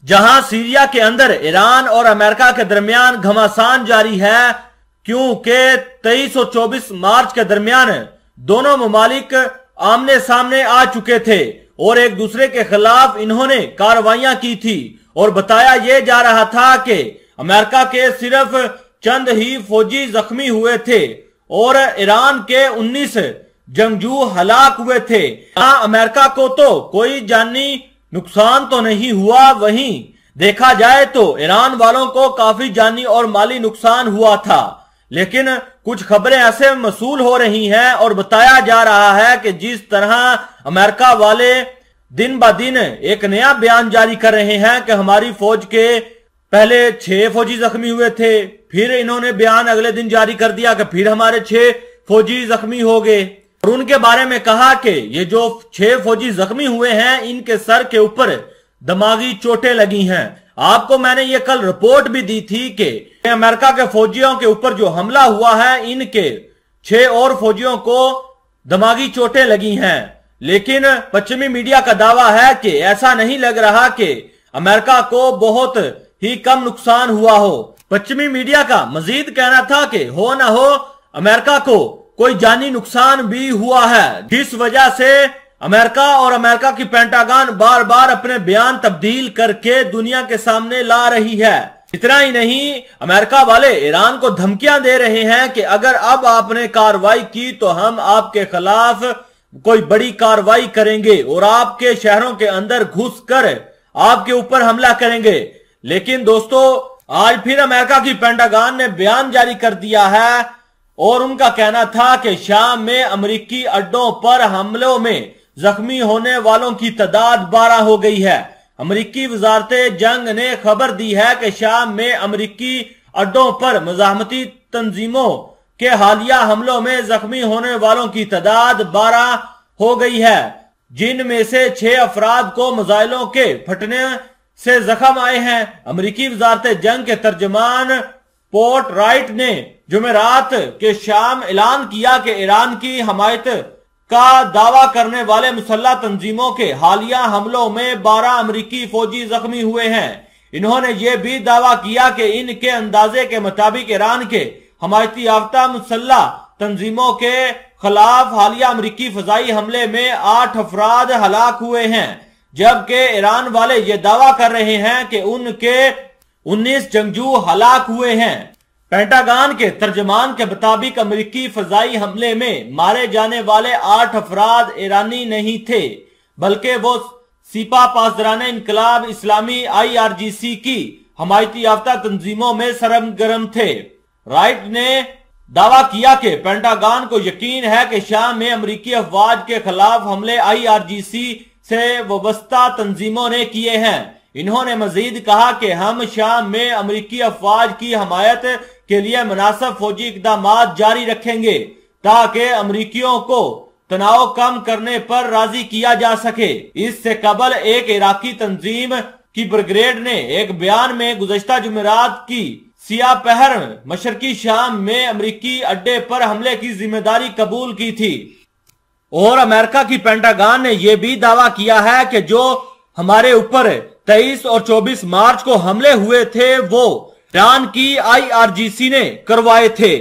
जहां सीरिया के अंदर ईरान और अमेरिका के दरमियान घमासान जारी है, क्योंकि 23 और 24 मार्च के दरमियान दोनों ममालिक आमने सामने आ चुके थे और एक दूसरे के खिलाफ इन्होंने कार्रवाइयां की थी और बताया यह जा रहा था कि अमेरिका के सिर्फ चंद ही फौजी जख्मी हुए थे और ईरान के 19 जंगजू हलाक हुए थे। अमेरिका को तो कोई जानी नुकसान तो नहीं हुआ, वहीं देखा जाए तो ईरान वालों को काफी जानी और माली नुकसान हुआ था। लेकिन कुछ खबरें ऐसे मसूल हो रही हैं और बताया जा रहा है कि जिस तरह अमेरिका वाले दिन ब दिन एक नया बयान जारी कर रहे हैं कि हमारी फौज के पहले 6 फौजी जख्मी हुए थे, फिर इन्होंने बयान अगले दिन जारी कर दिया कि फिर हमारे 6 फौजी जख्मी हो गए और उनके बारे में कहा कि ये जो 6 फौजी जख्मी हुए हैं इनके सर के ऊपर दिमागी चोटें लगी हैं। आपको मैंने ये कल रिपोर्ट भी दी थी कि अमेरिका के फौजियों के ऊपर जो हमला हुआ है इनके 6 और फौजियों को दिमागी चोटें लगी हैं। लेकिन पश्चिमी मीडिया का दावा है कि ऐसा नहीं लग रहा कि अमेरिका को बहुत ही कम नुकसान हुआ हो। पश्चिमी मीडिया का मजीद कहना था कि हो न हो अमेरिका को कोई जानी नुकसान भी हुआ है, जिस वजह से अमेरिका और अमेरिका की पेंटागन बार बार अपने बयान तब्दील करके दुनिया के सामने ला रही है। इतना ही नहीं, अमेरिका वाले ईरान को धमकियां दे रहे हैं कि अगर अब आपने कार्रवाई की तो हम आपके खिलाफ कोई बड़ी कार्रवाई करेंगे और आपके शहरों के अंदर घुसकर आपके ऊपर हमला करेंगे। लेकिन दोस्तों, आज फिर अमेरिका की पेंटागन ने बयान जारी कर दिया है और उनका कहना था कि शाम में अमेरिकी अड्डों पर हमलों में जख्मी होने वालों की तादाद 12 हो गई है। अमेरिकी वजारत जंग ने खबर दी है कि शाम में अमेरिकी अड्डों पर मज़ाहमती तंजीमों के हालिया हमलों में जख्मी होने वालों की तादाद 12 हो गई है, जिनमें से 6 अफराद को मिसाइलों के फटने से जख्म आए हैं। अमेरिकी वजारत जंग के तर्जमान पोर्ट राइट ने जुमेरात के शाम ऐलान किया कि ईरान की हमायत का दावा करने वाले मुसल्लह तंजीमों के हालिया हमलों में 12 अमेरिकी फौजी जख्मी हुए हैं। इन्होंने ये भी दावा किया कि इनके अंदाजे के मुताबिक ईरान के हमायती याफ्ता मुसल्लह तंजीमों के खिलाफ हालिया अमेरिकी फजाई हमले में 8 अफराद हलाक हुए हैं, जबकि ईरान वाले ये दावा कर रहे हैं कि उनके 19 जंगजू हलाक हुए हैं। पेंटागन के तर्जमान के मुताबिक अमेरिकी फजाई हमले में मारे जाने वाले 8 अफराद ईरानी नहीं थे, बल्कि वो सिपा पासदाराने इनकलाब इस्लामी IRGC की हमायती याफ्ता तंजीमों में सरगर्म थे। राइट ने दावा किया कि पेंटागन को यकीन है कि शाम में अमेरिकी अफवाज के खिलाफ हमले IRGC से वाबस्ता तंजीमों ने किए हैं। इन्होंने मजीद कहा कि हम शाम में अमेरिकी अफवाज की हमायत के लिए मुनासिब फौजी इकदाम जारी रखेंगे ताकि अमेरिकियों को तनाव कम करने पर राजी किया जा सके। इससे कबल एक इराकी तंजीम की ब्रिगेड ने एक बयान में गुज़श्ता जुमेरात की सिया पहर मशरकी शाम में अमेरिकी अड्डे पर हमले की जिम्मेदारी कबूल की थी और अमेरिका की पेंटागन ने यह भी दावा किया है कि जो हमारे ऊपर 23 और 24 मार्च को हमले हुए थे वो ईरान की IRGC ने करवाए थे।